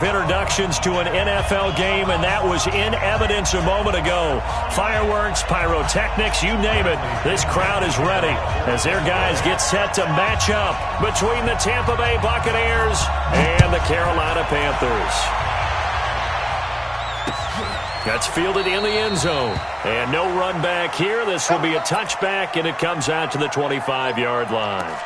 Introductions to an NFL game, and that was in evidence a moment ago. Fireworks, pyrotechnics, you name it. This crowd is ready as their guys get set to match up between the Tampa Bay Buccaneers and the Carolina Panthers. That's fielded in the end zone. And no run back here. This will be a touchback, and it comes out to the 25-yard line.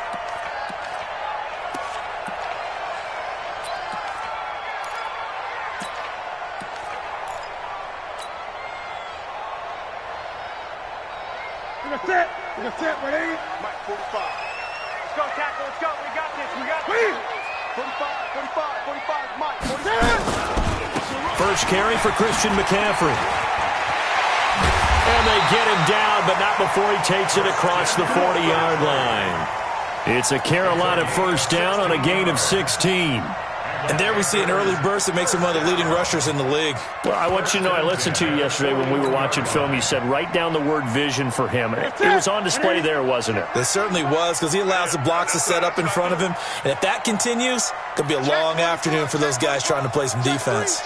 That's it, ready? Mike, 45. Let's go, tackle, let's go. We got this, we got this. 45, Mike, 47. First carry for Christian McCaffrey. And they get him down, but not before he takes it across the 40-yard line. It's a Carolina first down on a gain of 16. And there we see an early burst that makes him one of the leading rushers in the league. Well, I want you to know, I listened to you yesterday when we were watching film. You said write down the word vision for him. It was on display there, wasn't it? It certainly was, because he allows the blocks to set up in front of him. And if that continues, it could be a long afternoon for those guys trying to play some defense.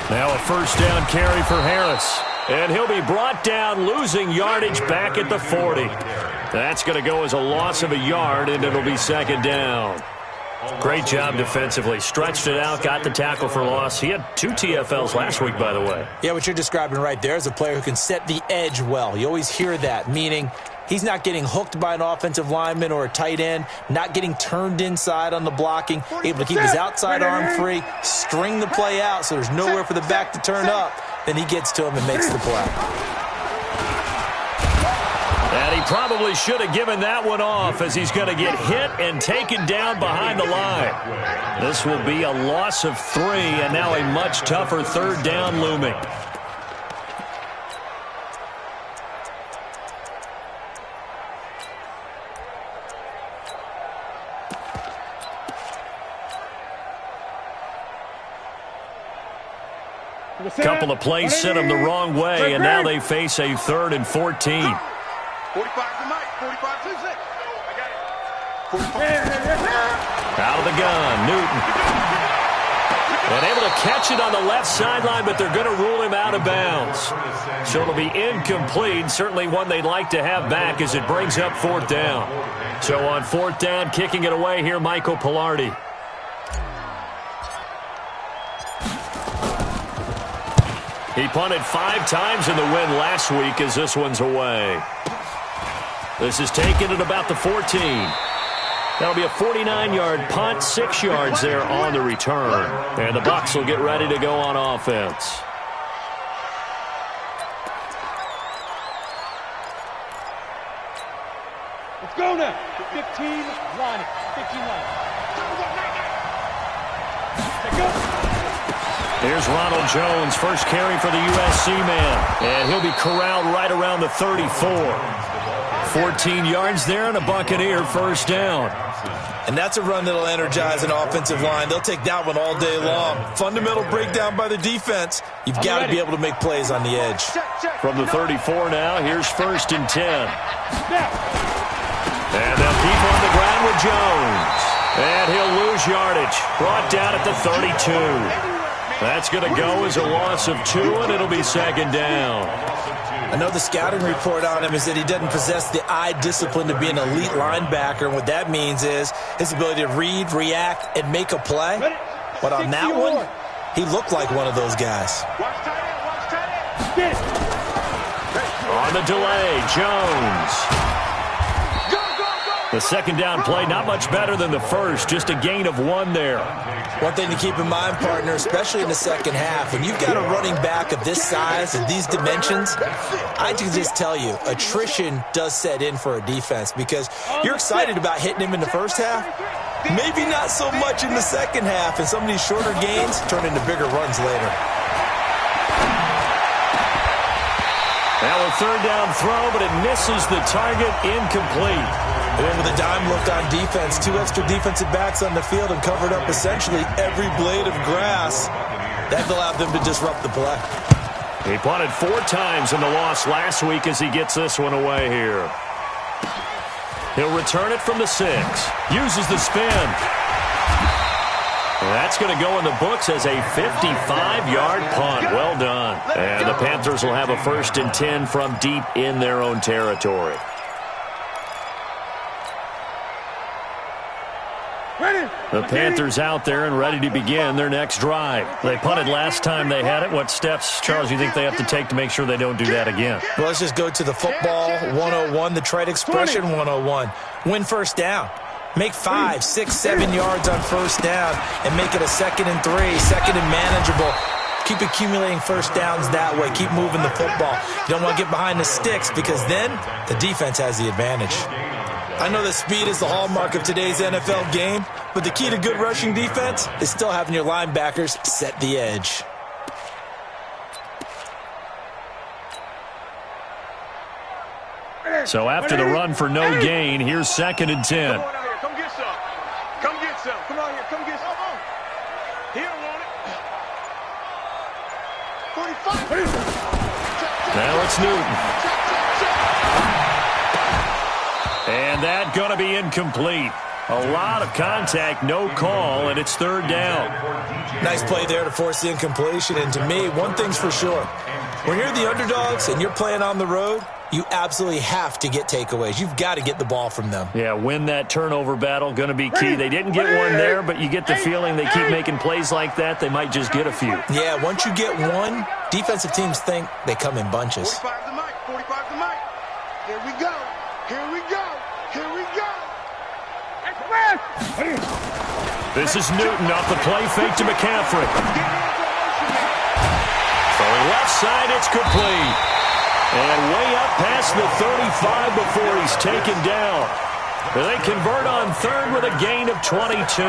Now a first down carry for Harris. And he'll be brought down, losing yardage back at the 40. That's going to go as a loss of a yard, and it'll be second down. Great job defensively. Stretched it out, got the tackle for loss. He had 2 TFLs last week, by the way. Yeah, what you're describing right there is a player who can set the edge well. You always hear that, meaning he's not getting hooked by an offensive lineman or a tight end, not getting turned inside on the blocking, able to keep his outside arm free, string the play out so there's nowhere for the back to turn up. Then he gets to him and makes the play. And he probably should have given that one off as he's going to get hit and taken down behind the line. This will be a loss of 3, and now a much tougher third down looming. Couple of plays sent them the wrong way, and now they face a 3rd and 14. 45 to Mike, 45 to 6. I got it. Out of the gun, Newton. And able to catch it on the left sideline, but they're going to rule him out of bounds. So it'll be incomplete, certainly one they'd like to have back as it brings up 4th down. So on 4th down, kicking it away here, Michael Pilardi. He punted 5 times in the win last week as this one's away. This is taken at about the 14. That'll be a 49-yard punt, 6 yards there on the return. And the Bucs will get ready to go on offense. Let's go now. 15 line. 15 line. Let's go. Here's Ronald Jones, first carry for the USC man. And he'll be corralled right around the 34. 14 yards there and a Buccaneer first down. And that's a run that'll energize an offensive line. They'll take that one all day long. Fundamental breakdown by the defense. You've got to be able to make plays on the edge. From the 34 now, here's 1st and 10. And they'll keep on the ground with Jones. And he'll lose yardage. Brought down at the 32. That's going to go as a loss of 2, and it'll be second down. I know the scouting report on him is that he doesn't possess the eye discipline to be an elite linebacker. And what that means is his ability to read, react, and make a play. But on that one, he looked like one of those guys. On the delay, Jones. The second down play, not much better than the first, just a gain of 1 there. One thing to keep in mind, partner, especially in the second half, when you've got a running back of this size and these dimensions, I can just tell you, attrition does set in for a defense because you're excited about hitting him in the first half, maybe not so much in the second half, and some of these shorter gains turn into bigger runs later. Now a third down throw, but it misses the target, incomplete. And then with a dime look on defense, 2 extra defensive backs on the field and covered up essentially every blade of grass. That allowed them to disrupt the play. He punted 4 times in the loss last week as he gets this one away here. He'll return it from the 6. Uses the spin. That's going to go in the books as a 55-yard punt. Well done. And the Panthers will have a 1st and 10 from deep in their own territory. The Panthers out there and ready to begin their next drive. They punted last time they had it. What steps, Charles, you think they have to take to make sure they don't do that again? Well, let's just go to the football 101, the trade expression 101. Win first down. Make 5, 6, 7 yards on first down and make it a 2nd and 3, 2nd and manageable. Keep accumulating first downs that way. Keep moving the football. You don't want to get behind the sticks because then the defense has the advantage. I know that speed is the hallmark of today's NFL game, but the key to good rushing defense is still having your linebackers set the edge. So after the run for no gain, here's 2nd and 10. Come on out here. Come get some. Come get some. Come on here. Come get some. He don't want it. 45. Now it's Newton. And that going to be incomplete. A lot of contact, no call, and it's 3rd down. Nice play there to force the incompletion. And to me, one thing's for sure. When you're the underdogs and you're playing on the road, you absolutely have to get takeaways. You've got to get the ball from them. Yeah, win that turnover battle, going to be key. They didn't get one there, but you get the feeling they keep making plays like that, they might just get a few. Yeah, once you get one, defensive teams think they come in bunches. 45 to Mike. 45 to Mike. Here we go. Here we go. Here we go. This is Newton off the play fake to McCaffrey. Throwing left side, it's complete. And way up past the 35 before he's taken down. They convert on 3rd with a gain of 22.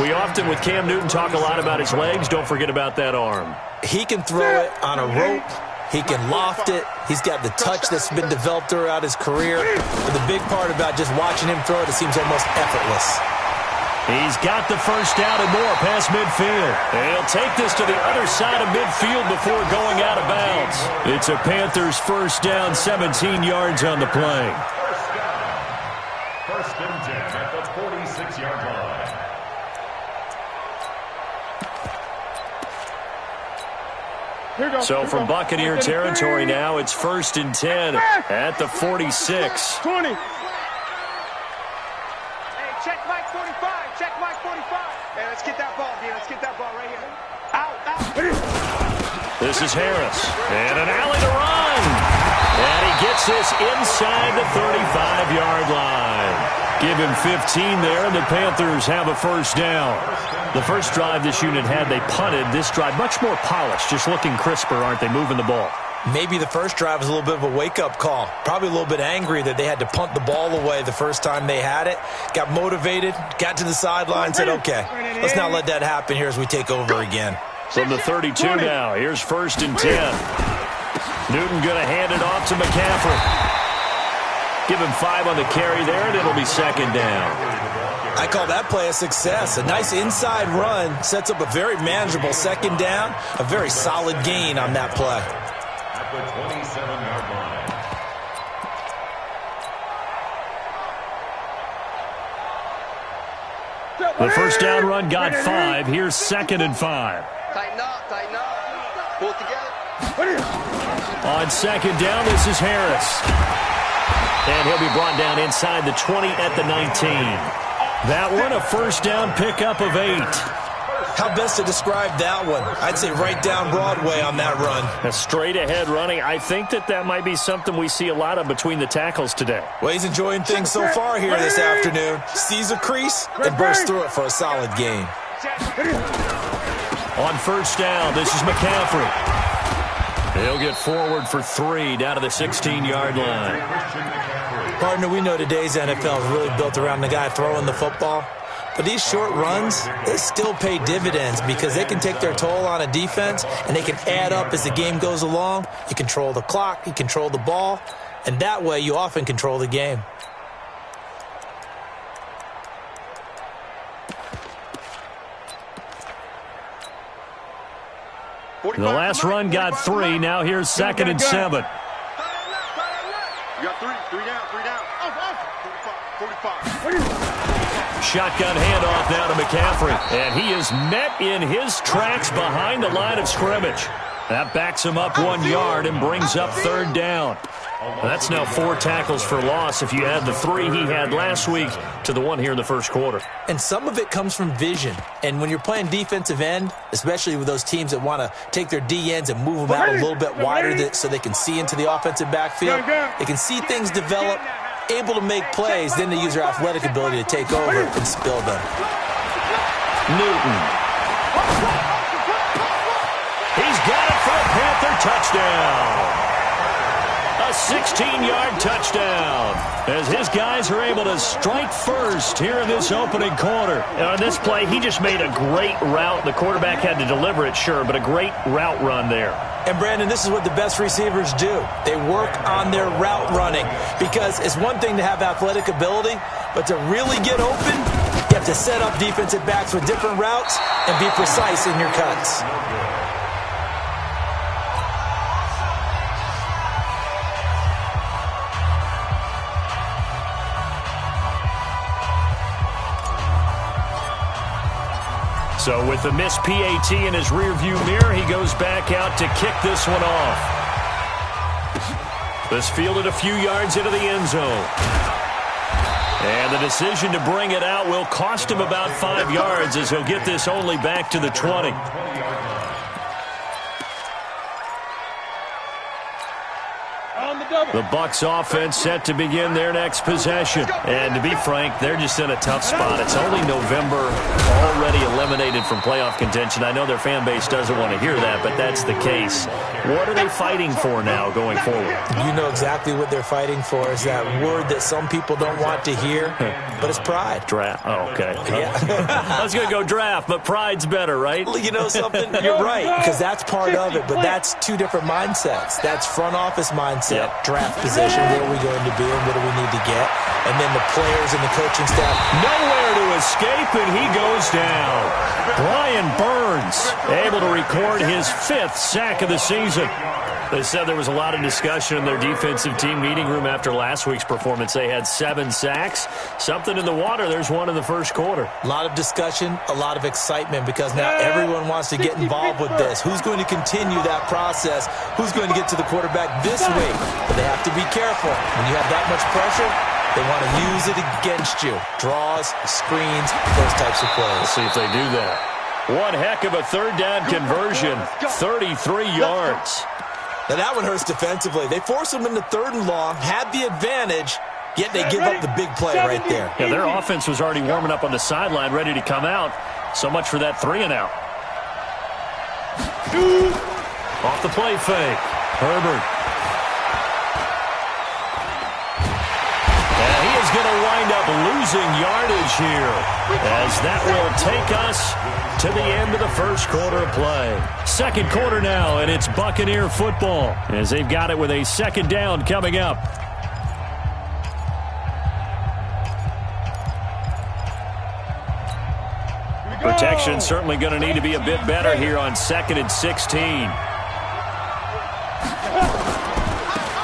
We often, with Cam Newton, talk a lot about his legs. Don't forget about that arm. He can throw it on a rope. He can loft it. He's got the touch that's been developed throughout his career. But the big part about just watching him throw it, it seems almost effortless. He's got the first down and more past midfield. And he'll take this to the other side of midfield before going out of bounds. It's a Panthers 1st down, 17 yards on the play. First and 10 at the 46-yard line. So from Buccaneer territory now, it's 1st and 10 at the 46. 20. Hey, check Mike 45. Check Mike 45. Hey, let's get that ball here. Let's get that ball right here. Out, out. This is Harris. And an alley to run. And he gets this inside the 35-yard line. Give him 15 there, and the Panthers have a 1st down. The first drive this unit had, they punted. This drive, much more polished, just looking crisper, aren't they, moving the ball? Maybe the first drive was a little bit of a wake-up call. Probably a little bit angry that they had to punt the ball away the first time they had it. Got motivated, got to the sideline, said, okay, let's not let that happen here as we take over again. From the 32 now, here's 1st and 10. Newton going to hand it off to McCaffrey. Give him 5 on the carry there, and it'll be 2nd down. I call that play a success. A nice inside run sets up a very manageable 2nd down, a very solid gain on that play. At the 27-yard line. The first down run got 5. Here's 2nd and 5. Tighten up, tighten up. Pull it together. On 2nd down, this is Harris. And he'll be brought down inside the 20 at the 19. That one, a 1st down pickup of 8. How best to describe that one? I'd say right down Broadway on that run. A straight-ahead running. I think that might be something we see a lot of between the tackles today. Well, he's enjoying things so far here this afternoon. Sees a crease and bursts through it for a solid gain. On 1st down, this is McCaffrey. He'll get forward for 3 down to the 16-yard line. Partner, we know today's NFL is really built around the guy throwing the football. But these short runs, they still pay dividends because they can take their toll on a defense and they can add up as the game goes along. You control the clock, you control the ball, and that way you often control the game. The last run got 3. Now here's 2nd and 7. You got 3. 3 down. 3 down. 45. 45. Shotgun handoff now to McCaffrey. And he is met in his tracks behind the line of scrimmage. That backs him up 1 yard and brings up third down. That's now 4 tackles for loss if you add the 3 he had last week to the 1 here in the first quarter. And some of it comes from vision. And when you're playing defensive end, especially with those teams that want to take their D ends and move them out a little bit wider so they can see into the offensive backfield, they can see things develop, able to make plays, then they use their athletic ability to take over and spill them. Newton. He's got it for a Panther touchdown. A 16-yard touchdown as his guys are able to strike first here in this opening quarter. On this play, he just made a great route. The quarterback had to deliver it, sure, but a great route run there. And, Brandon, this is what the best receivers do. They work on their route running because it's one thing to have athletic ability, but to really get open, you have to set up defensive backs with different routes and be precise in your cuts. So with the missed PAT in his rearview mirror, he goes back out to kick this one off. This fielded a few yards into the end zone. And the decision to bring it out will cost him about 5 yards as he'll get this only back to the 20. The Bucs offense set to begin their next possession. And to be frank, they're just in a tough spot. It's only November, already eliminated from playoff contention. I know their fan base doesn't want to hear that, but that's the case. What are they fighting for now going forward? You know exactly what they're fighting for. Is that word that some people don't want to hear, but it's pride. Draft. Oh, okay. Yeah. I was going to go draft, but pride's better, right? Well, you know something? You're right, because that's part of it, but that's 2 different mindsets. That's front office mindset, draft position, where are we going to be and what do we need to get, and then the players and the coaching staff. Nowhere to escape, and he goes down. Brian Burns able to record his 5th sack of the season. They said there was a lot of discussion in their defensive team meeting room after last week's performance. They had 7 sacks. Something in the water. There's one in the first quarter. A lot of discussion, a lot of excitement, because now everyone wants to get involved with this. Who's going to continue that process? Who's going to get to the quarterback this week? But they have to be careful. When you have that much pressure, they want to use it against you. Draws, screens, those types of plays. Let's see if they do that. One heck of a third down conversion. 33 yards. Now that one hurts defensively. They force them into 3rd and long, had the advantage, yet they give up the big play right there. Yeah, their offense was already warming up on the sideline, ready to come out. So much for that 3 and out. Off the play fake. Herbert. And he is going to wind up losing yardage here, as that will take us to the end of the first quarter of play. Second quarter now, and it's Buccaneer football as they've got it with a 2nd down coming up. Protection certainly going to need to be a bit better here on 2nd and 16.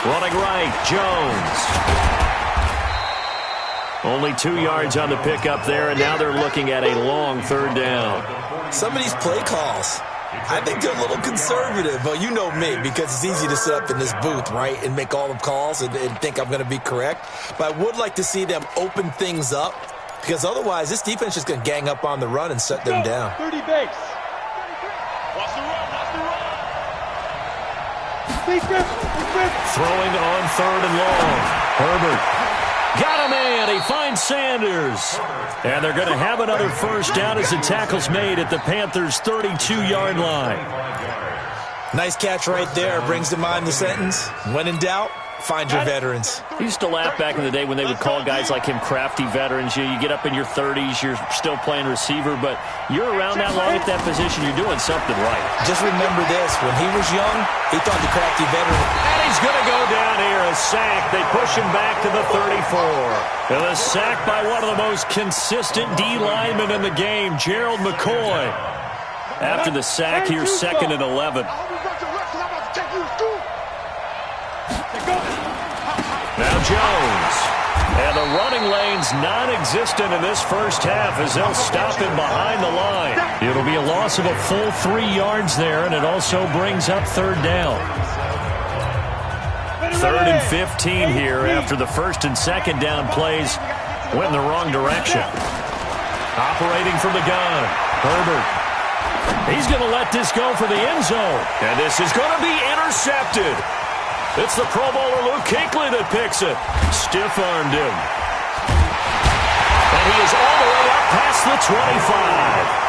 Running right, Jones. Only 2 yards on the pickup there, and now they're looking at a long 3rd down. Some of these play calls, I think they're a little conservative. Well, you know me, because it's easy to sit up in this booth, right, and make all the calls and think I'm going to be correct. But I would like to see them open things up, because otherwise this defense is going to gang up on the run and shut them down. 30 base. Watch the run, Throwing on 3rd and long. Herbert. Got a man. He finds Sanders. And they're going to have another first down as the tackle's made at the Panthers' 32-yard line. Nice catch right there. Brings to mind the sentence, when in doubt, find your veterans. I used to laugh back in the day when they would call guys like him crafty veterans. You get up in your 30s, you're still playing receiver, but you're around that long at that position, you're doing something right. Just remember this, when he was young, he thought the crafty veteran. And he's going to go down here, a sack. They push him back to the 34. And a sack by one of the most consistent D linemen in the game, Gerald McCoy. After the sack, here's 2nd and 11. Now Jones. And the running lane's non-existent in this first half as they'll stop him behind the line. It'll be a loss of a full 3 yards there, and it also brings up third down. 3rd and 15 here after the first and second down plays went in the wrong direction. Operating from the gun, Herbert. He's going to let this go for the end zone. And this is going to be intercepted. It's the Pro Bowler Luke Kuechly that picks it. Stiff-armed him. And he is all the way up past the 25.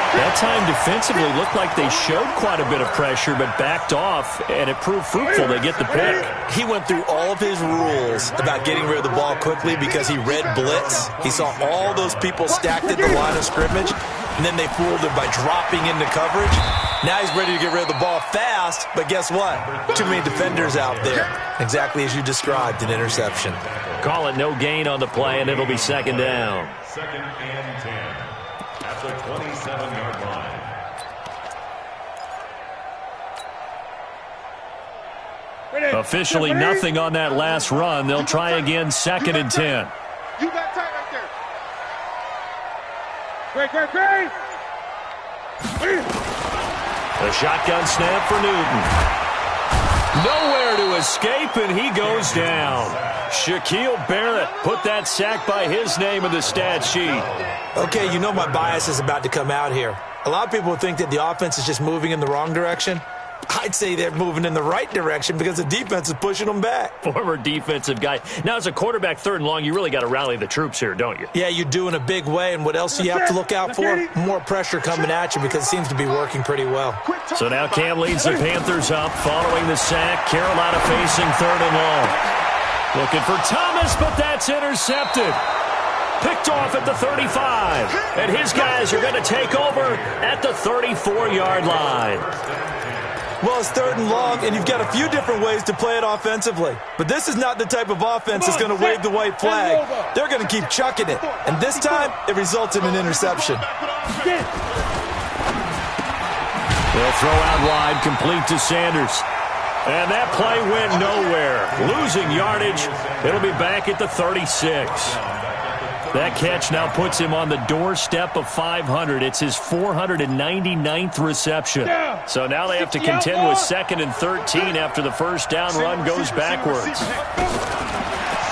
That time defensively looked like they showed quite a bit of pressure but backed off, and it proved fruitful. They get the pick. He went through all of his rules about getting rid of the ball quickly because he read blitz. He saw all those people stacked at the line of scrimmage, and then they fooled him by dropping into coverage. Now he's ready to get rid of the ball fast, but guess what? Too many defenders out there. Exactly as you described, an interception. Call it no gain on the play, and it'll be second down. 2nd and 10 at the 27-yard line. Officially nothing on that last run. They'll try again 2nd and 10. You got tight right there. Great. A shotgun snap for Newton. Nowhere to escape, and he goes down. Shaquille Barrett put that sack by his name in the stat sheet. Okay, you know my bias is about to come out here. A lot of people think that the offense is just moving in the wrong direction. I'd say they're moving in the right direction because the defense is pushing them back. Former defensive guy. Now, as a quarterback, 3rd and long, you really got to rally the troops here, don't you? Yeah, you do in a big way, and what else do you have to look out for? More pressure coming at you because it seems to be working pretty well. So now Cam leads the Panthers up following the sack. Carolina facing 3rd and long. Looking for Thomas, but that's intercepted. Picked off at the 35. And his guys are going to take over at the 34-yard line. Well, it's 3rd and long, and you've got a few different ways to play it offensively. But this is not the type of offense that's going to wave the white flag. They're going to keep chucking it. And this time, it results in an interception. They'll throw out wide, complete to Sanders. And that play went nowhere. Losing yardage. It'll be back at the 36. That catch now puts him on the doorstep of 500. It's his 499th reception. So now they have to contend with 2nd and 13 after the first down run goes backwards.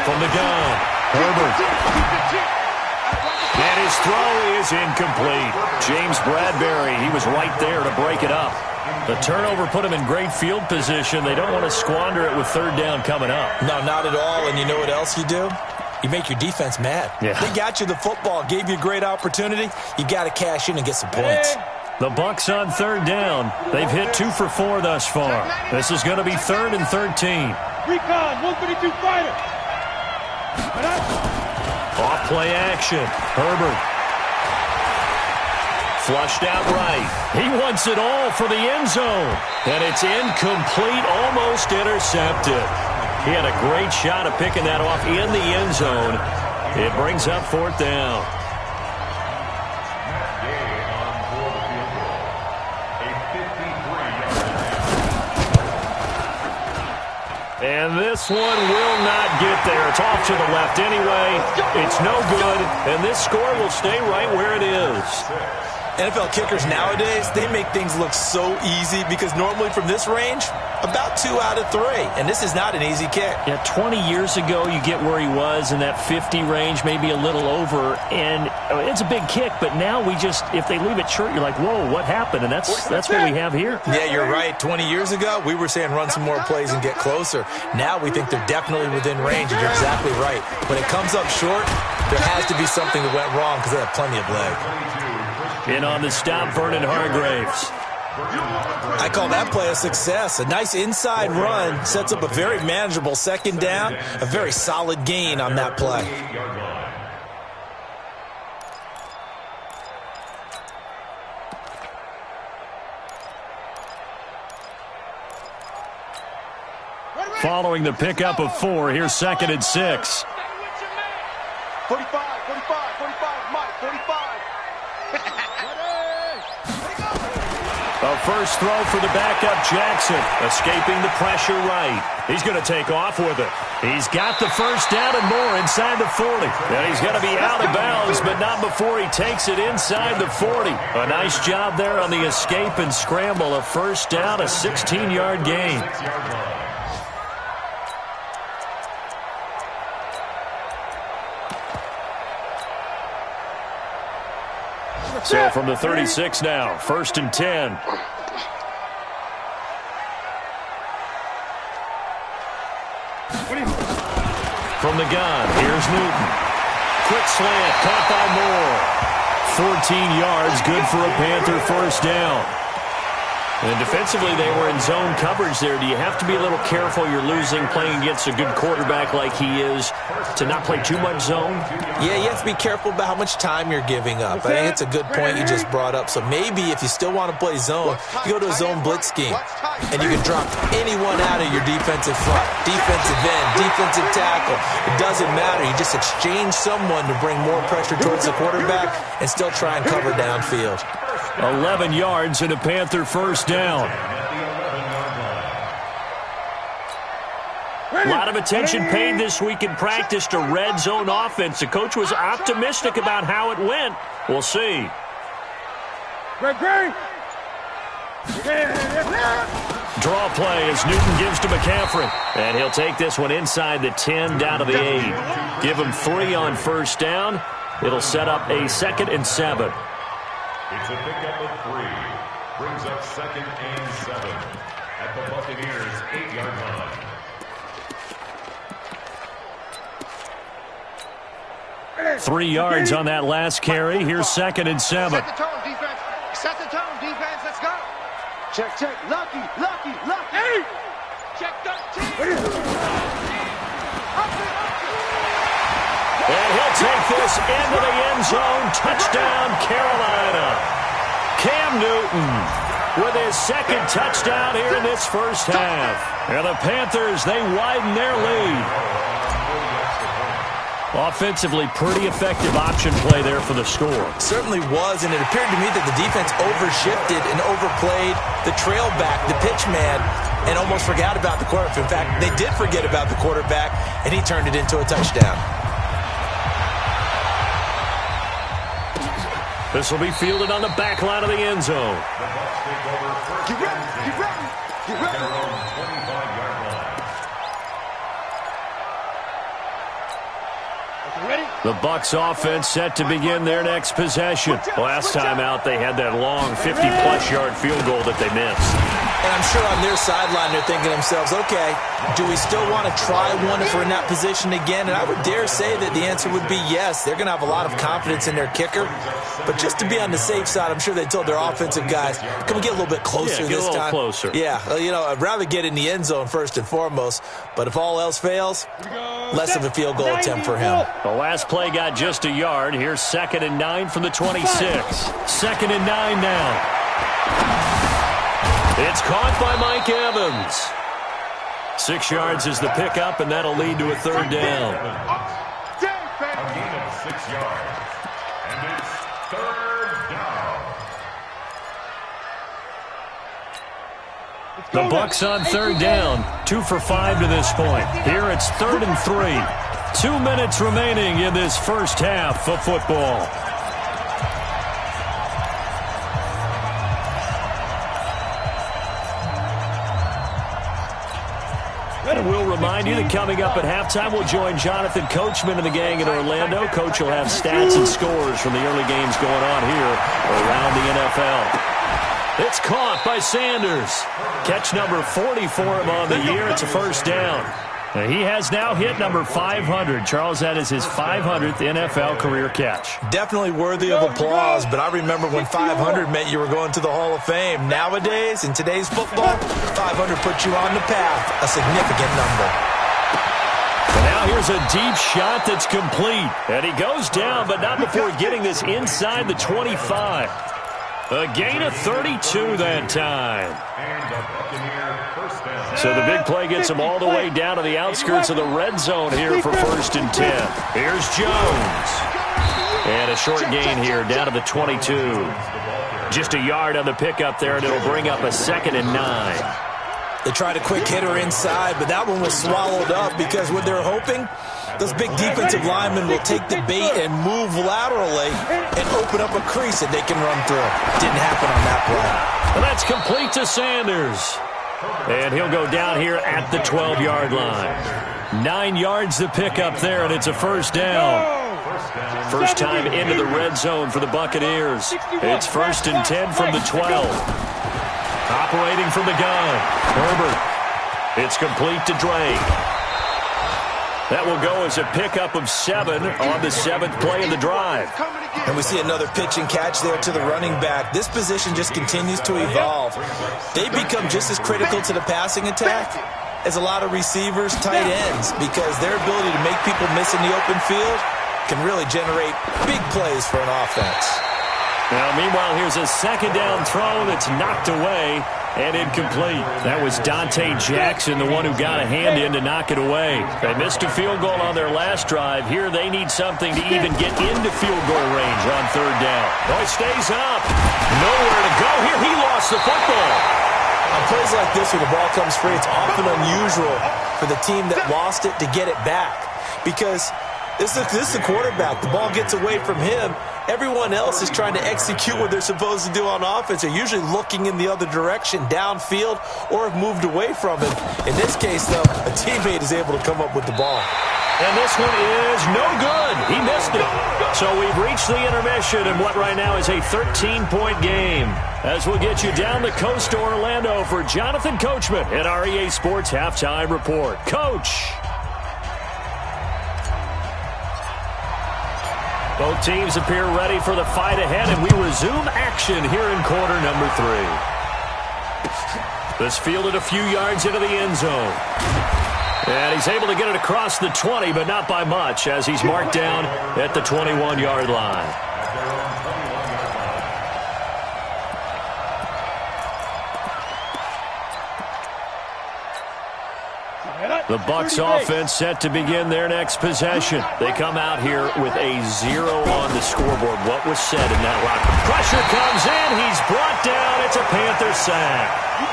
From the gun, Herbert. And his throw is incomplete. James Bradbury, he was right there to break it up. The turnover put him in great field position. They don't want to squander it with 3rd down coming up. No, not at all. And you know what else you do? You make your defense mad. Yeah. They got you the football, gave you a great opportunity. You got to cash in and get some points. The Bucs on 3rd down. They've hit 2 for 4 thus far. This is going to be 3rd and 13. Recon, 132 fighter. Off play action. Herbert. Flushed out right. He wants it all for the end zone. And it's incomplete, almost intercepted. He had a great shot of picking that off in the end zone. It brings up 4th down. And this one will not get there. It's off to the left anyway. It's no good, and this score will stay right where it is. NFL kickers nowadays, they make things look so easy because normally from this range, about 2 out of 3. And this is not an easy kick. Yeah, 20 years ago, you get where he was in that 50 range, maybe a little over. And it's a big kick, but now we just, if they leave it short, you're like, whoa, what happened? And that's what we have here. Yeah, you're right. 20 years ago, we were saying run some more plays and get closer. Now we think they're definitely within range, and you're exactly right. When it comes up short, there has to be something that went wrong because they have plenty of leg. In on the stop, Vernon Hargreaves. I call that play a success. A nice inside run sets up a very manageable 2nd down, a very solid gain on that play. Following the pickup of 4, here's 2nd and 6. 45, Mike, 45. A A first throw for the backup Jackson, escaping the pressure right. He's going to take off with it. He's got the first down and more inside the 40. And he's going to be out of bounds, but not before he takes it inside the 40. A nice job there on the escape and scramble. A first down, a 16-yard gain. So from the 36 now, 1st and 10. From the gun, here's Newton. Quick slant, caught by Moore. 14 yards, good for a Panther first down. And defensively, they were in zone coverage there. Do you have to be a little careful? You're losing, playing against a good quarterback like he is, to not play too much zone? Yeah, you have to be careful about how much time you're giving up. I think it's a good point you just brought up. So maybe if you still want to play zone, you go to a zone blitz scheme, and you can drop anyone out of your defensive front, defensive end, defensive tackle. It doesn't matter. You just exchange someone to bring more pressure towards the quarterback and still try and cover downfield. 11 yards and a Panther first down. A lot of attention paid this week in practice to red zone offense. The coach was optimistic about how it went. We'll see. Draw play as Newton gives to McCaffrey. And he'll take this one inside the 10 down to the 8. Give him 3 on first down. It'll set up a 2nd and 7. It's a pickup of 3. Brings up 2nd and 7 at the Buccaneers' 8-yard line. 3 yards on that last carry. Here's 2nd and 7. Set the tone, defense. Set the tone, defense. Let's go. Check. Lucky. Hey! Check 13. And he'll take this into the end zone. Touchdown, Carolina. Cam Newton with his 2nd touchdown here in this first half. And the Panthers, they widen their lead. Offensively, pretty effective option play there for the score. Certainly was, and it appeared to me that the defense overshifted and overplayed the trail back, the pitch man, and almost forgot about the quarterback. In fact, they did forget about the quarterback, and he turned it into a touchdown. This will be fielded on the back line of the end zone. Get ready. The Bucs offense set to begin their next possession. Last time out, they had that long 50-plus yard field goal that they missed. And I'm sure on their sideline they're thinking to themselves, okay, do we still want to try one if we're in that position again? And I would dare say that the answer would be yes. They're going to have a lot of confidence in their kicker. But just to be on the safe side, I'm sure they told their offensive guys, can we get a little bit closer this time? Get a little closer. Yeah, I'd rather get in the end zone first and foremost. But if all else fails, less of a field goal attempt for him. The last play got just a yard. Here's 2nd and 9 from the 26. 2nd and 9 now. It's caught by Mike Evans. 6 yards is the pickup, and that'll lead to a 3rd down. A gain of 6 yards. And it's 3rd down. The Bucs on 3rd down. 2 for 5 to this point. Here it's 3rd and 3. 2 minutes remaining in this first half of football. And we'll remind you that coming up at halftime, we'll join Jonathan Coachman and the gang in Orlando. Coach will have stats and scores from the early games going on here around the NFL. It's caught by Sanders. Catch number 40 for him on the year. It's a first down. He has now hit number 500. Charles, that is his 500th NFL career catch. Definitely worthy of applause, but I remember when 500 meant you were going to the Hall of Fame. Nowadays, in today's football, 500 puts you on the path, a significant number. And now here's a deep shot that's complete. And he goes down, but not before getting this inside the 25. A gain of 32 that time. And a Buccaneer first down. So the big play gets him all the way down to the outskirts of the red zone here for 1st and 10. Here's Jones. And a short gain here, down to the 22. Just a yard on the pickup there, and it'll bring up a 2nd and 9. They tried a quick hitter inside, but that one was swallowed up because what they're hoping, those big defensive linemen will take the bait and move laterally and open up a crease that they can run through. Didn't happen on that play. And that's complete to Sanders. And he'll go down here at the 12-yard line. 9 yards to pick up there, and it's a first down. First time into the red zone for the Buccaneers. It's 1st and 10 from the 12. Operating from the gun, Herbert. It's complete to Drake. That will go as a pickup of 7 on the 7th play of the drive. And we see another pitch and catch there to the running back. This position just continues to evolve. They become just as critical to the passing attack as a lot of receivers, tight ends, because their ability to make people miss in the open field can really generate big plays for an offense. Now, meanwhile, here's a 2nd down throw that's knocked away and incomplete. That was Dante Jackson, the one who got a hand in to knock it away. They missed a field goal on their last drive. Here they need something to even get into field goal range on 3rd down. Boy stays up. Nowhere to go here. He lost the football. On plays like this where the ball comes free, it's often unusual for the team that lost it to get it back because this is the quarterback. The ball gets away from him. Everyone else is trying to execute what they're supposed to do on offense. They're usually looking in the other direction, downfield, or have moved away from him. In this case, though, a teammate is able to come up with the ball. And this one is no good. He missed it. So we've reached the intermission in what right now is a 13-point game. As we'll get you down the coast to Orlando for Jonathan Coachman at our EA Sports Halftime Report. Coach. Both teams appear ready for the fight ahead, and we resume action here in quarter number 3. This fielded a few yards into the end zone. And he's able to get it across the 20, but not by much, as he's marked down at the 21-yard line. The Bucs offense set to begin their next possession. They come out here with a 0 on the scoreboard. What was said in that locker? Pressure comes in. He's brought down. It's a Panther sack.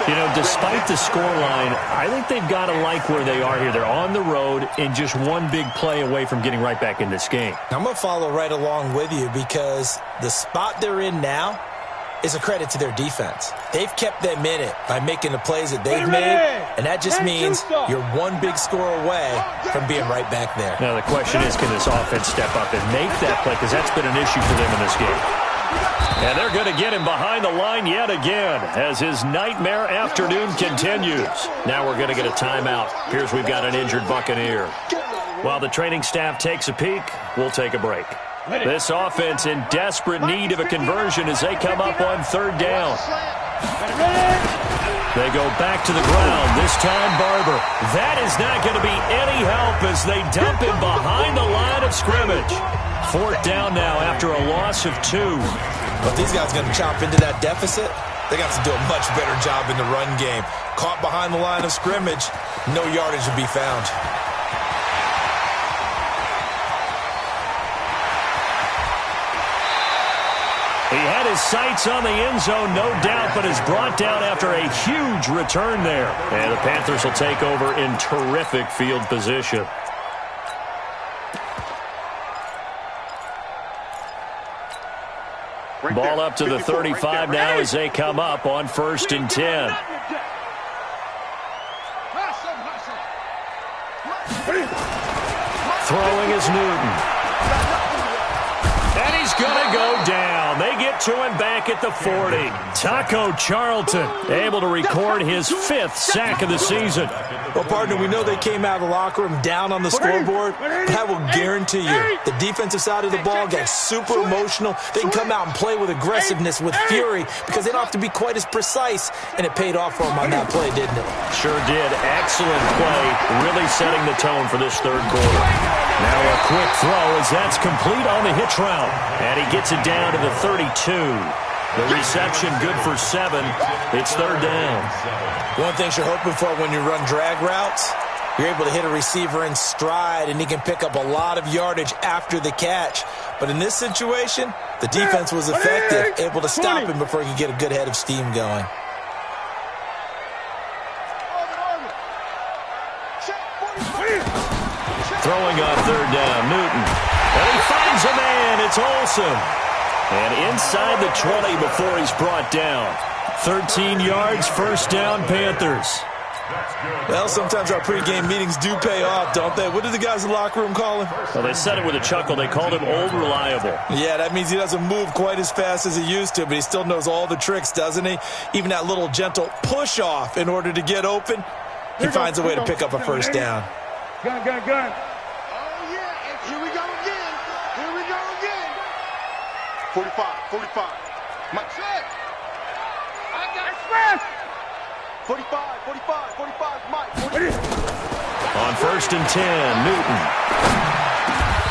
You know, despite the scoreline, I think they've got to like where they are here. They're on the road and just one big play away from getting right back in this game. I'm going to follow right along with you because the spot they're in now is a credit to their defense. They've kept them in it by making the plays that they've made, and that just means you're one big score away from being right back there. Now, the question is, can this offense step up and make that play? Because that's been an issue for them in this game. And they're going to get him behind the line yet again as his nightmare afternoon continues. Now we're going to get a timeout. Here's we've got an injured Buccaneer. While the training staff takes a peek, we'll take a break. This offense in desperate need of a conversion as they come up on 3rd down. They go back to the ground, this time Barber. That is not going to be any help as they dump him behind the line of scrimmage. 4th down now after a loss of 2. But these guys are going to chop into that deficit. They got to do a much better job in the run game. Caught behind the line of scrimmage, no yardage to be found. He had his sights on the end zone, no doubt, but is brought down after a huge return there. And the Panthers will take over in terrific field position. Ball up to the 35 now as they come up on 1st and 10. Throwing is Newton. And he's going to go down. They get to him back at the 40. Taco Charlton able to record his 5th sack of the season. Well, partner, we know they came out of the locker room down on the scoreboard. But I will guarantee you, the defensive side of the ball got super emotional. They can come out and play with aggressiveness, with fury, because they don't have to be quite as precise. And it paid off for them on that play, didn't it? Sure did. Excellent play, really setting the tone for this 3rd quarter. Now a quick throw as that's complete on the hitch route. And he gets it down to the 32. The reception good for 7. It's 3rd down. One thing you're hoping for when you run drag routes You're able to hit a receiver in stride, and he can pick up a lot of yardage after the catch. But in this situation, the defense was effective, able to stop him before he could get a good head of steam going. Throwing on third down, Newton. And he finds a man. It's Olsen. And inside the 20 before he's brought down. 13 yards, first down, Panthers. Well, sometimes our pregame meetings do pay off, don't they? What did the guys in the locker room call him? Well, they said it with a chuckle. They called him Old Reliable. Yeah, that means he doesn't move quite as fast as he used to, but he still knows all the tricks, doesn't he? Even that little gentle push-off in order to get open, he finds a way to pick up a first down. Gun. Oh, yeah, and here we go again. Here we go again. 45. Mike, check. I got it. 45, Mike. 40. On first and 10, Newton.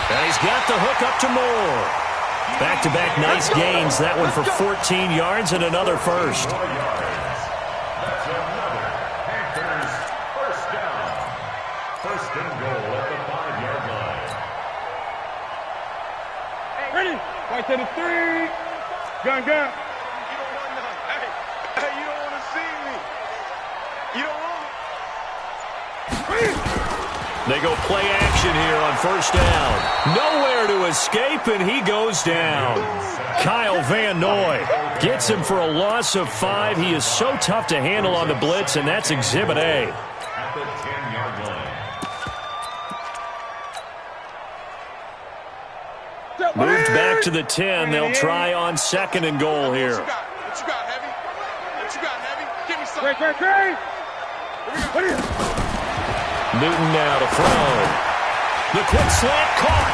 And he's got the hook up to Moore. Back-to-back nice gains. That one for 14 yards and another first. That's another Panthers first down. First and goal at the 5-yard line. Ready? Right to the 3. Gun. You don't want none. Hey, you don't want to see me. You don't want They go play action here on first down. Nowhere to escape, and he goes down. Kyle Van Noy gets him for a loss of 5. He is so tough to handle on the blitz, and that's Exhibit A. At the 10-yard line. Moved back to the 10. They'll try on second and goal here. What you got, Heavy? Give me something. Great. Newton now to throw. The quick slant caught.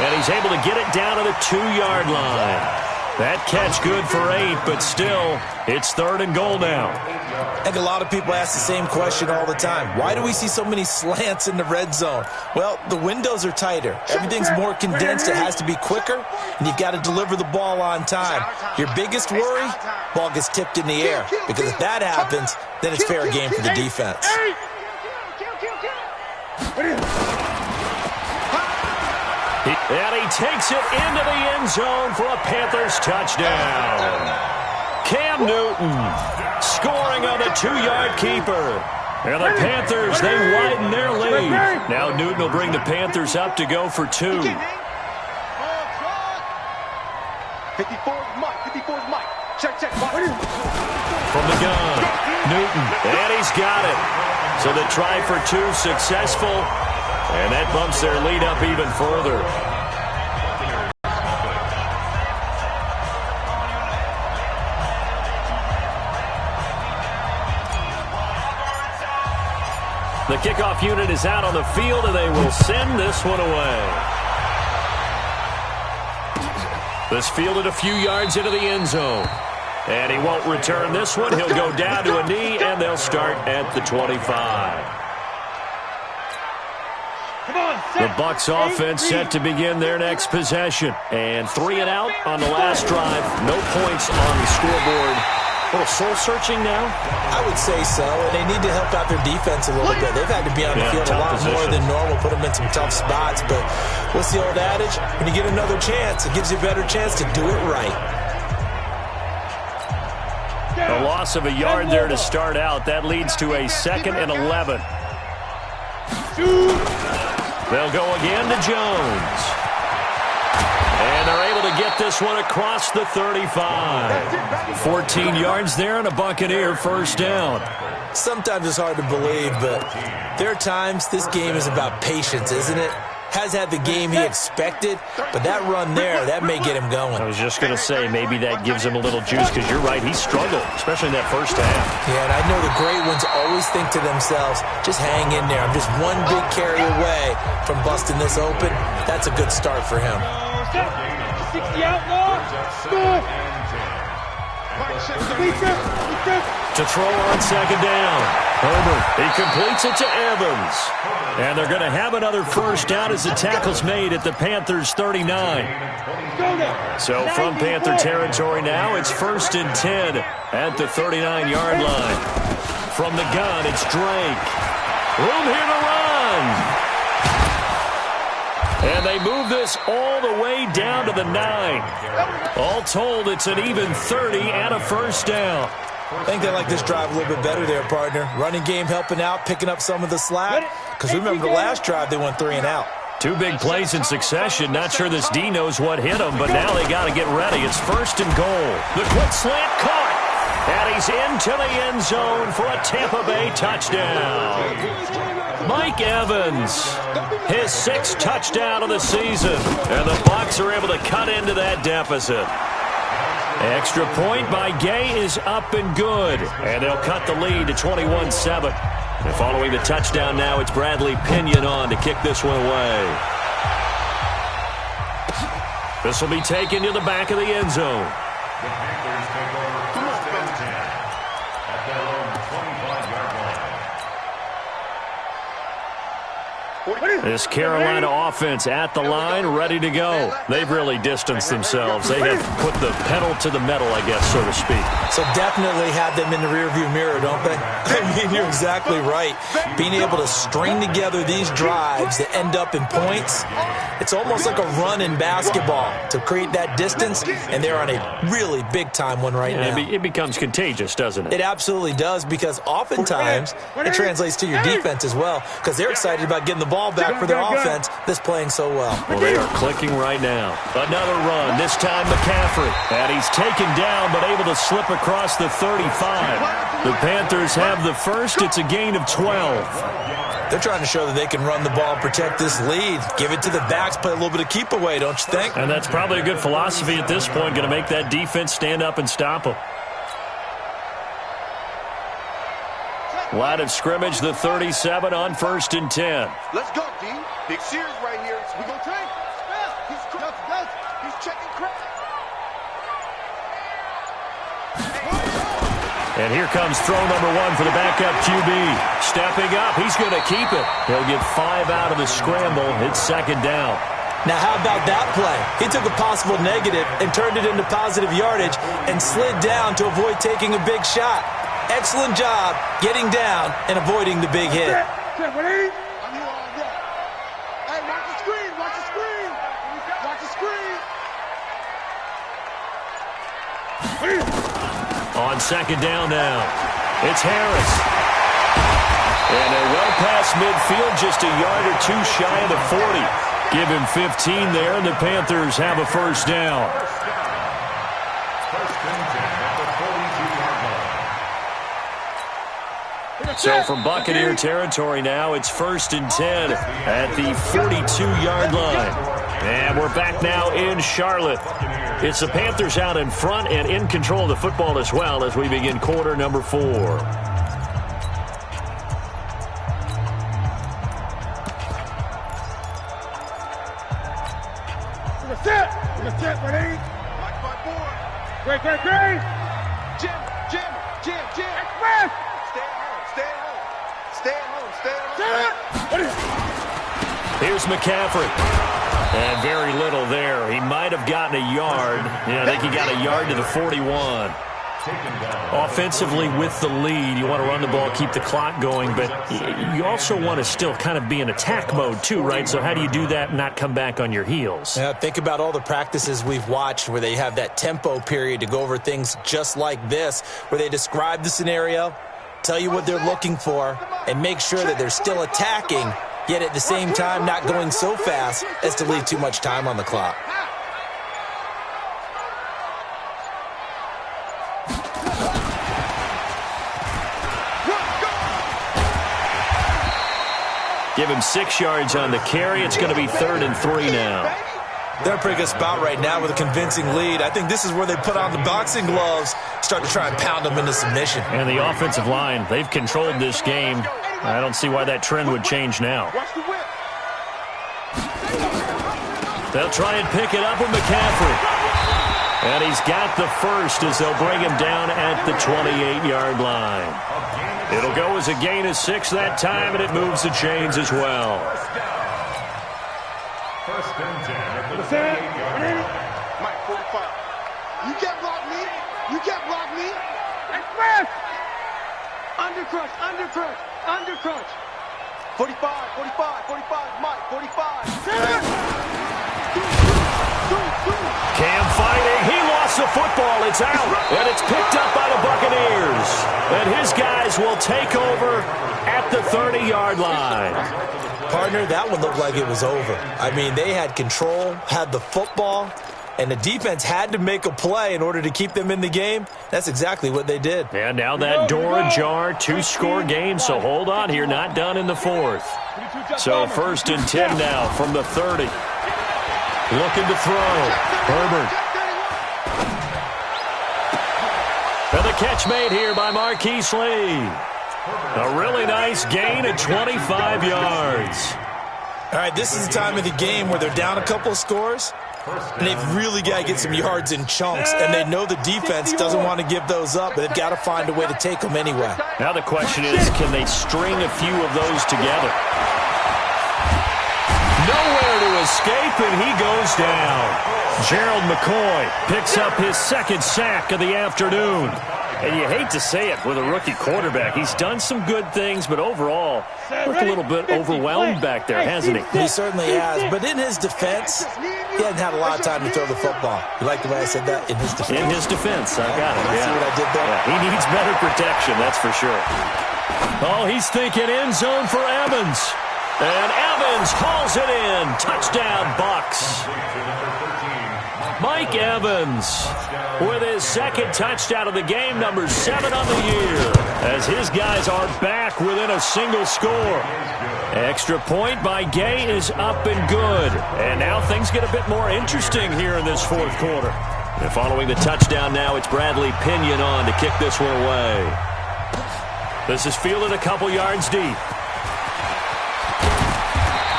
And he's able to get it down to the 2-yard line. That catch good for 8, but still, it's third and goal now. I think a lot of people ask the same question all the time. Why do we see so many slants in the red zone? Well, the windows are tighter. Everything's more condensed. It has to be quicker, and you've got to deliver the ball on time. Your biggest worry, ball gets tipped in the air, because if that happens, then it's fair game for the defense. And he takes it into the end zone for a Panthers touchdown. Cam Newton scoring on the 2-yard keeper. And the Panthers, they widen their lead. Now Newton will bring the Panthers up to go for 2. 54's Mike. Check. From the gun, Newton, and he's got it. So the try for 2 successful, and that bumps their lead up even further. The kickoff unit is out on the field, and they will send this one away. This fielded a few yards into the end zone. And he won't return this one. He'll go down to a knee, and they'll start at the 25. The Bucs offense set to begin their next possession. And 3 and out on the last drive. No points on the scoreboard. A little soul-searching now? I would say so, and they need to help out their defense a little bit. They've had to be on the field a lot more than normal, put them in some tough spots. But what's the old adage? When you get another chance, it gives you a better chance to do it right. A loss of a yard there to start out. That leads to a 2nd and 11. They'll go again to Jones. And they're able to get this one across the 35. 14 yards there and a Buccaneer first down. Sometimes it's hard to believe, but there are times this game is about patience, isn't it? Has had the game he expected, but that run there, that may get him going. I was just going to say, maybe that gives him a little juice, because you're right, he struggled, especially in that first half. Yeah, and I know the great ones always think to themselves, just hang in there. I'm just one big carry away from busting this open. That's a good start for him. 60 outlaw. To throw on second down. Herbert, he completes it to Evans. And they're going to have another first down as the tackle's made at the Panthers' 39. So from Panther territory now, it's 1st and 10 at the 39-yard line. From the gun, it's Drake. Room here to run. And they move this all the way down to the 9. All told, it's an even 30 and a first down. I think they like this drive a little bit better there, partner. Running game helping out, picking up some of the slack. Because remember the last drive, they went 3 and out. 2 big plays in succession. Not sure this D knows what hit him, but now they got to get ready. It's first and goal. The quick slant caught. And he's into the end zone for a Tampa Bay touchdown. Mike Evans, his 6th touchdown of the season. And the Bucs are able to cut into that deficit. Extra point by Gay is up and good. And they'll cut the lead to 21-7. And following the touchdown now, it's Bradley Pinion on to kick this one away. This will be taken to the back of the end zone. The Panthers take over first and 10 at their own 25-yard line. This Carolina offense at the line, ready to go. They've really distanced themselves. They have put the pedal to the metal, I guess, so to speak. So definitely have them in the rearview mirror, don't they? I mean, you're exactly right. Being able to string together these drives that end up in points, it's almost like a run in basketball to create that distance, and they're on a really big-time one right now. It becomes contagious, doesn't it? It absolutely does, because oftentimes it translates to your defense as well, because they're excited about getting the ball back for their offense that's playing so well. Well, they are clicking right now. Another run, this time McCaffrey. And he's taken down, but able to slip across the 35. The Panthers have the first. It's a gain of 12. They're trying to show that they can run the ball, protect this lead, give it to the backs, play a little bit of keep away, don't you think? And that's probably a good philosophy at this point, going to make that defense stand up and stop them. Line of scrimmage, the 37 on first and 10. Let's go, D. Big series right here. We gonna take. He's checking crap. And here comes throw number 1 for the backup QB. Stepping up, he's going to keep it. He'll get 5 out of the scramble. It's second down. Now, how about that play? He took a possible negative and turned it into positive yardage and slid down to avoid taking a big shot. Excellent job getting down and avoiding the big hit. I'm here all day. Hey, watch the screen. Watch the screen. Watch the screen. On second down now, it's Harris. And they're well past midfield, just a yard or 2 shy of the 40. Give him 15 there, and the Panthers have a first down. First and 10 at the 42-yard line. So from Buccaneer territory now, it's first and 10 at the 42-yard line. And we're back now in Charlotte. It's the Panthers out in front and in control of the football as well as we begin quarter number 4. Set, buddy. Watch my board. Great. Jim. Express. Stay at home. Here's McCaffrey. And very little there. He might have gotten a yard. Yeah, I think he got a yard to the 41. Offensively with the lead, you want to run the ball, keep the clock going, but you also want to still kind of be in attack mode too, right? So how do you do that and not come back on your heels? Yeah, think about all the practices we've watched where they have that tempo period to go over things just like this, where they describe the scenario, tell you what they're looking for, and make sure that they're still attacking, yet at the same time not going so fast as to leave too much time on the clock. Give him 6 yards on the carry. It's going to be 3rd and 3 now. They're in a pretty good spot right now with a convincing lead. I think this is where they put on the boxing gloves, start to try and pound them into submission. And the offensive line, they've controlled this game. I don't see why that trend would change now. They'll try and pick it up with McCaffrey. And he's got the first as they'll bring him down at the 28-yard line. It'll go as a gain of 6 that time, and it moves the chains as well. First and 10 at the 28-yard line. Mike, 45. You can't block me. You can't block me. Express. Undercrunch. 45, 45, 45, Mike, 45. Cam fighting. He lost the football. It's out. And it's picked up by the Buccaneers. And his guys will take over at the 30-yard line. Partner, that one looked like it was over. I mean, they had control, had the football, and the defense had to make a play in order to keep them in the game. That's exactly what they did. And now that door ajar, 2-score game, so hold on here, not done in the fourth. So 1st and 10 now from the 30. Looking to throw. Herbert. And the catch made here by Marquise Lee. A really nice gain at 25 yards. All right, this is the time of the game where they're down a couple of scores, and they've really got to get some yards in chunks, and they know the defense doesn't want to give those up, but they've got to find a way to take them anyway. Now the question is, can they string a few of those together? Nowhere to escape, and he goes down. Gerald McCoy picks up his 2nd sack of the afternoon. And you hate to say it with a rookie quarterback. He's done some good things, but overall, looked a little bit overwhelmed back there, hasn't he? He certainly has. But in his defense, he hasn't had a lot of time to throw the football. You like the way I said that? In his defense. In his defense. I got it. See what I did there? Yeah, he needs better protection, that's for sure. Oh, he's thinking end zone for Evans. And Evans hauls it in. Touchdown, Bucs. Mike Evans with his 2nd touchdown of the game, number 7 on the year, as his guys are back within a single score. Extra point by Gay is up and good. And now things get a bit more interesting here in this 4th quarter. And following the touchdown now, it's Bradley Pinion on to kick this one away. This is fielded a couple yards deep.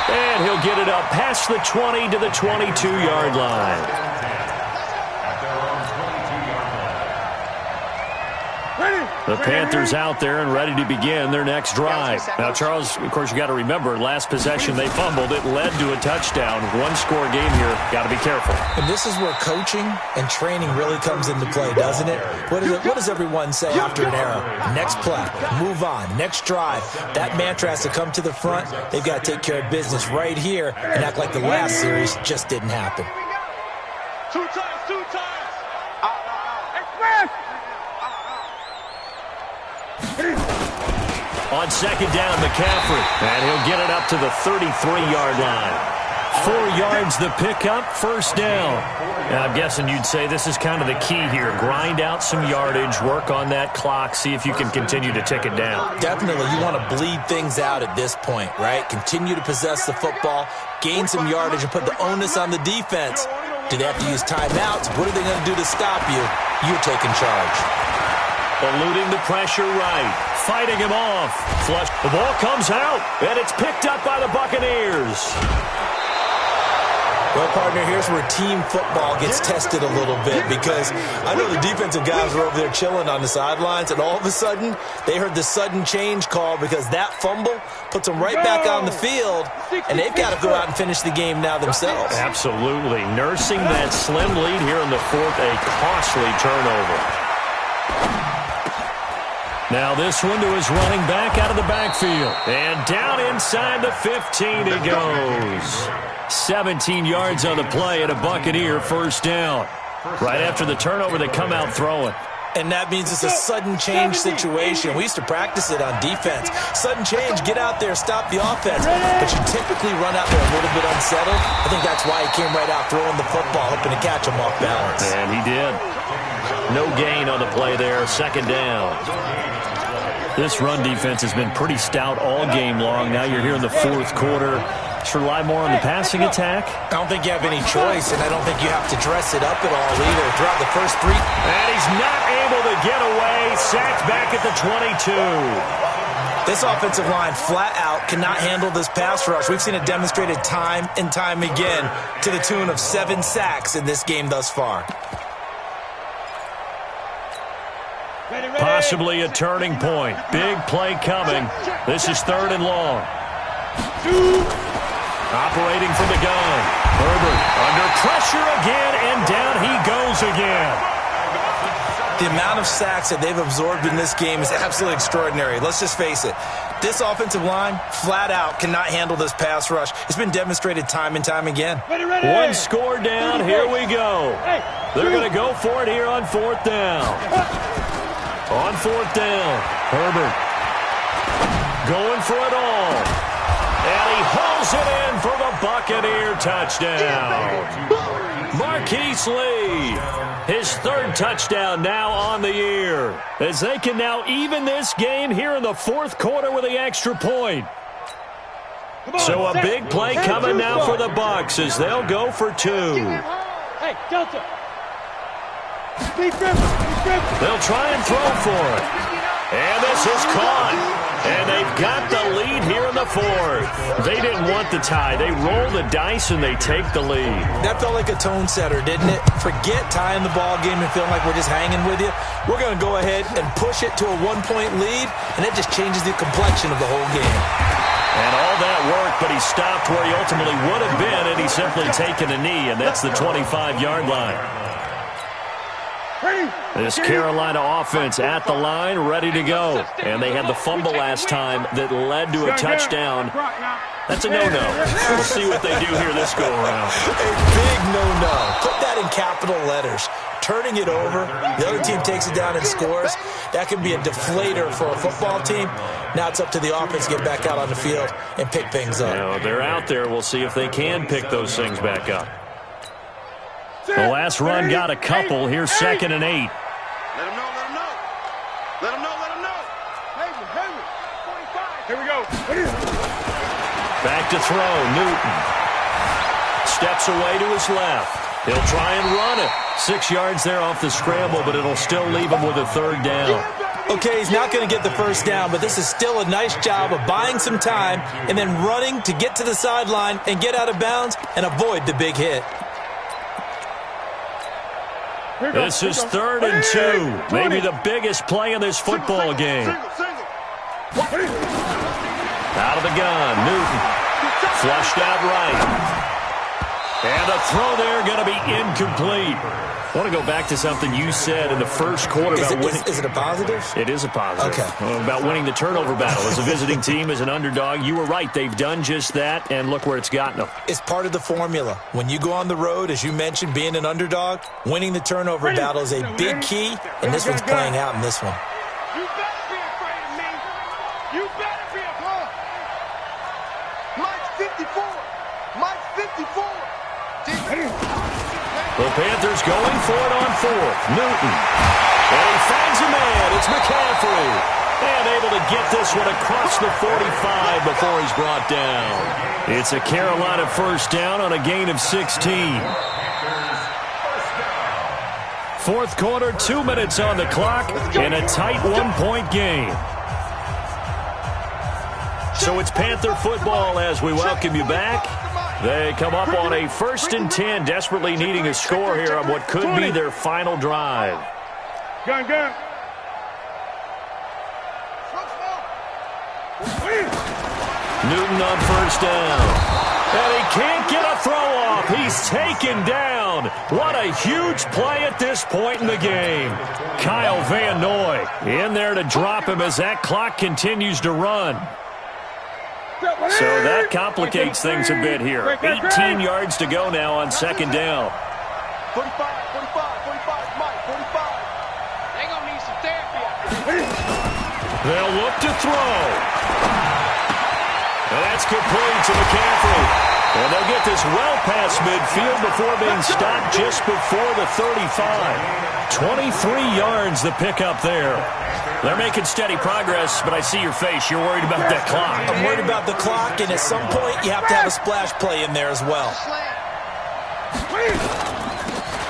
And he'll get it up past the 20 to the 22-yard line. The Panthers out there and ready to begin their next drive. Now, Charles, of course, you got to remember, last possession they fumbled. It led to a touchdown. 1-score game here. Got to be careful. And this is where coaching and training really comes into play, doesn't it? What does everyone say after an error? Next play, move on, next drive. That mantra has to come to the front. They've got to take care of business right here and act like the last series just didn't happen. 2 times, 2 times. Express. On 2nd down, McCaffrey. And he'll get it up to the 33-yard line. 4 yards the pickup, 1st down. Now, I'm guessing you'd say this is kind of the key here. Grind out some yardage, work on that clock, see if you can continue to tick it down. Definitely, you want to bleed things out at this point, right? Continue to possess the football, gain some yardage, and put the onus on the defense. Do they have to use timeouts? What are they going to do to stop you? You're taking charge. Eluding the pressure right. Fighting him off. Flush. The ball comes out, and it's picked up by the Buccaneers. Well, partner, here's where team football gets tested a little bit, because I know the defensive guys are over there chilling on the sidelines, and all of a sudden, they heard the sudden change call because that fumble puts them right back on the field, and they've got to go out and finish the game now themselves. Absolutely. Nursing that slim lead here in the 4th, a costly turnover. Now this one to his running back out of the backfield. And down inside the 15 he goes. 17 yards on the play and a Buccaneer 1st down. Right after the turnover, they come out throwing. And that means it's a sudden change situation. We used to practice it on defense. Sudden change, get out there, stop the offense. But you typically run out there a little bit unsettled. I think that's why he came right out throwing the football, hoping to catch him off balance. And he did. No gain on the play there, 2nd down. This run defense has been pretty stout all game long. Now you're here in the 4th quarter. Just rely more on the passing attack. I don't think you have any choice, and I don't think you have to dress it up at all either throughout the first 3. And he's not able to get away. Sacked back at the 22. This offensive line flat out cannot handle this pass rush. We've seen it demonstrated time and time again to the tune of 7 sacks in this game thus far. Possibly a turning point. Big play coming. This is 3rd and long. Operating from the gun. Herbert under pressure again, and down he goes again. The amount of sacks that they've absorbed in this game is absolutely extraordinary. Let's just face it. This offensive line, flat out, cannot handle this pass rush. It's been demonstrated time and time again. One score down. Here we go. They're going to go for it here on 4th down. On 4th down, Herbert going for it all. And he hauls it in for the Buccaneer touchdown. Marquise Lee, his 3rd touchdown now on the year, as they can now even this game here in the 4th quarter with the extra point. So a big play coming now for the Bucs as they'll go for 2. Hey, Delta. They'll try and throw for it. And this is caught. And they've got the lead here in the 4th. They didn't want the tie. They roll the dice and they take the lead. That felt like a tone setter, didn't it? Forget tying the ball game and feeling like we're just hanging with you. We're going to go ahead and push it to a 1-point lead, and that just changes the complexion of the whole game. And all that work, but he stopped where he ultimately would have been, and he's simply taken a knee, and that's the 25-yard line. This Carolina offense at the line, ready to go. And they had the fumble last time that led to a touchdown. That's a no-no. We'll see what they do here this go-around. A big no-no. Put that in capital letters. Turning it over, the other team takes it down and scores. That can be a deflator for a football team. Now it's up to the offense to get back out on the field and pick things up. Now, they're out there. We'll see if they can pick those things back up. The last run got a couple. Here's 2nd and 8. Let him know, let him know. Let him know, let him know. Hey, 45. Here we go. Back to throw, Newton. Steps away to his left. He'll try and run it. 6 yards there off the scramble, but it'll still leave him with a 3rd down. Okay, he's not going to get the 1st down, but this is still a nice job of buying some time and then running to get to the sideline and get out of bounds and avoid the big hit. This is 3rd and 2. Maybe the biggest play in this football game. Out of the gun, Newton. Flushed out right. And the throw there going to be incomplete. I want to go back to something you said in the first quarter about winning. Is it a positive? It is a positive. Okay. About winning the turnover battle. As a visiting team, as an underdog, you were right. They've done just that, and look where it's gotten them. It's part of the formula. When you go on the road, as you mentioned, being an underdog, winning the turnover battle is a big key, and this one's playing out in this one. You better be afraid of me. You better be afraid. Mike's 54. Mike's 54. The Panthers going for it on 4th. Newton. And he finds a man. It's McCaffrey. And able to get this one across the 45 before he's brought down. It's a Carolina 1st down on a gain of 16. 4th quarter, 2 minutes on the clock, and a tight 1-point game. So it's Panther football as we welcome you back. They come up on a 1st and 10, desperately needing a score here on what could be their final drive. Gun. Newton on 1st down. And he can't get a throw off. He's taken down. What a huge play at this point in the game. Kyle Van Noy in there to drop him as that clock continues to run. So that complicates things a bit here. 18 yards to go now on 2nd down. 45, Mike, 45. They gonna need some therapy. They'll look to throw. And that's complete to McCaffrey. And they'll get this well past midfield before being stopped just before the 35. 23 yards the pickup there. They're making steady progress, but I see your face. You're worried about that clock. I'm worried about the clock, and at some point you have to have a splash play in there as well.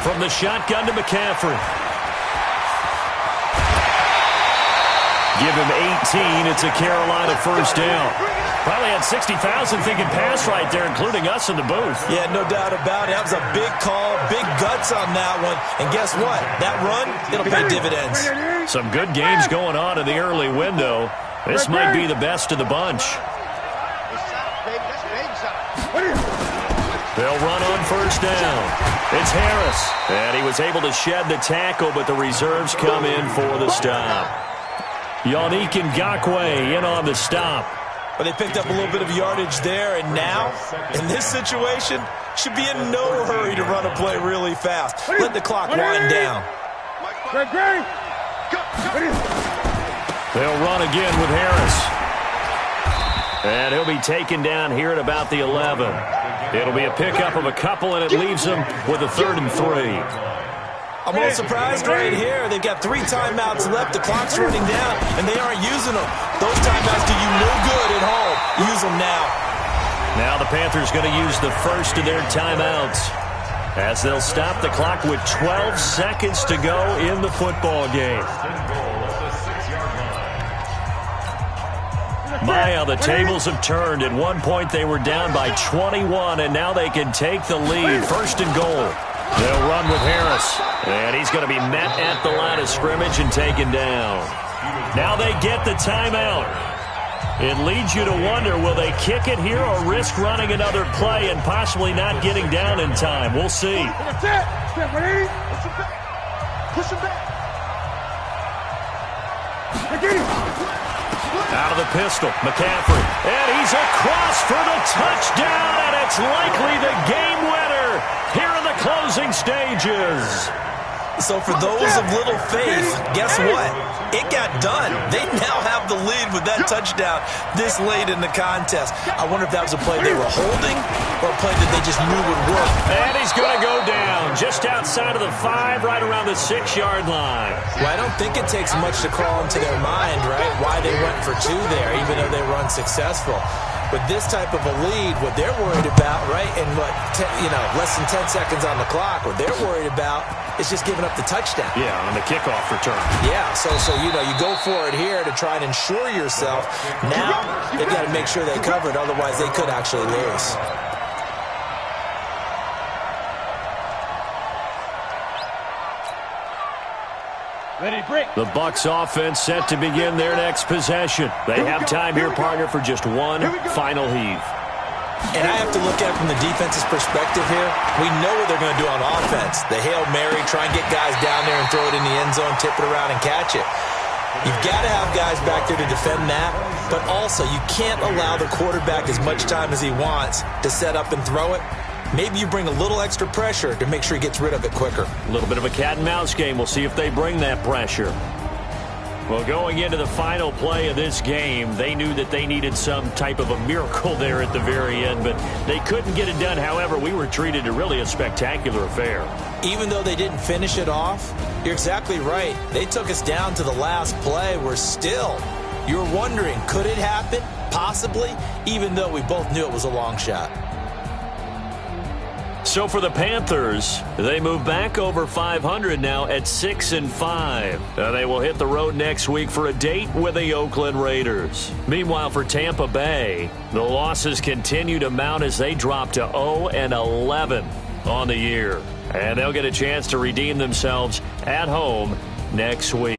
From the shotgun to McCaffrey. Give him 18. It's a Carolina 1st down. Probably had 60,000 thinking pass right there, including us in the booth. Yeah, no doubt about it. That was a big call, big guts on that one. And guess what? That run, it'll pay dividends. Some good games going on in the early window. This might be the best of the bunch. They'll run on first down. It's Harris. And he was able to shed the tackle, but the reserves come in for the stop. Yannick Ngakoue in on the stop. Well, they picked up a little bit of yardage there, and now, in this situation, should be in no hurry to run a play really fast. Let the clock wind down. They'll run again with Harris. And he'll be taken down here at about the 11. It'll be a pickup of a couple, and it leaves them with a 3rd and 3. I'm a little surprised right here. They've got 3 timeouts left. The clock's running down, and they aren't using them. Those timeouts do you no good at home. Use them now. Now the Panthers going to use the first of their timeouts as they'll stop the clock with 12 seconds to go in the football game. My, how the tables have turned. At one point they were down by 21, and now they can take the lead. 1st and goal. They'll run with Harris, and he's going to be met at the line of scrimmage and taken down. Now they get the timeout. It leads you to wonder, will they kick it here or risk running another play and possibly not getting down in time? We'll see. Out of the pistol, McCaffrey. And he's across for the touchdown, and it's likely the game winner here in the closing stages. So for those of little faith, guess what? It got done. They now have the lead with that touchdown this late in the contest. I wonder if that was a play they were holding or a play that they just knew would work. And he's going to go down just outside of the 5, right around the 6-yard line. Well, I don't think it takes much to crawl into their mind, right, why they went for 2 there, even though they were unsuccessful. With this type of a lead, what they're worried about, right, and less than 10 seconds on the clock, what they're worried about is just giving up the touchdown. Yeah, on the kickoff return. Yeah, so you go for it here to try and ensure yourself. Now, they've got to make sure they cover it, otherwise they could actually lose. The Bucs offense set to begin their next possession. They have time here, partner, for just one final heave. And I have to look at it from the defense's perspective here. We know what they're going to do on offense. The Hail Mary, try and get guys down there and throw it in the end zone, tip it around and catch it. You've got to have guys back there to defend that, but also you can't allow the quarterback as much time as he wants to set up and throw it. Maybe you bring a little extra pressure to make sure he gets rid of it quicker. A little bit of a cat and mouse game. We'll see if they bring that pressure. Well, going into the final play of this game, they knew that they needed some type of a miracle there at the very end, but they couldn't get it done. However, we were treated to really a spectacular affair. Even though they didn't finish it off, you're exactly right. They took us down to the last play. You're wondering, could it happen? Possibly, even though we both knew it was a long shot. So for the Panthers, they move back over 500 now at 6-5. They will hit the road next week for a date with the Oakland Raiders. Meanwhile, for Tampa Bay, the losses continue to mount as they drop to 0-11 on the year. And they'll get a chance to redeem themselves at home next week.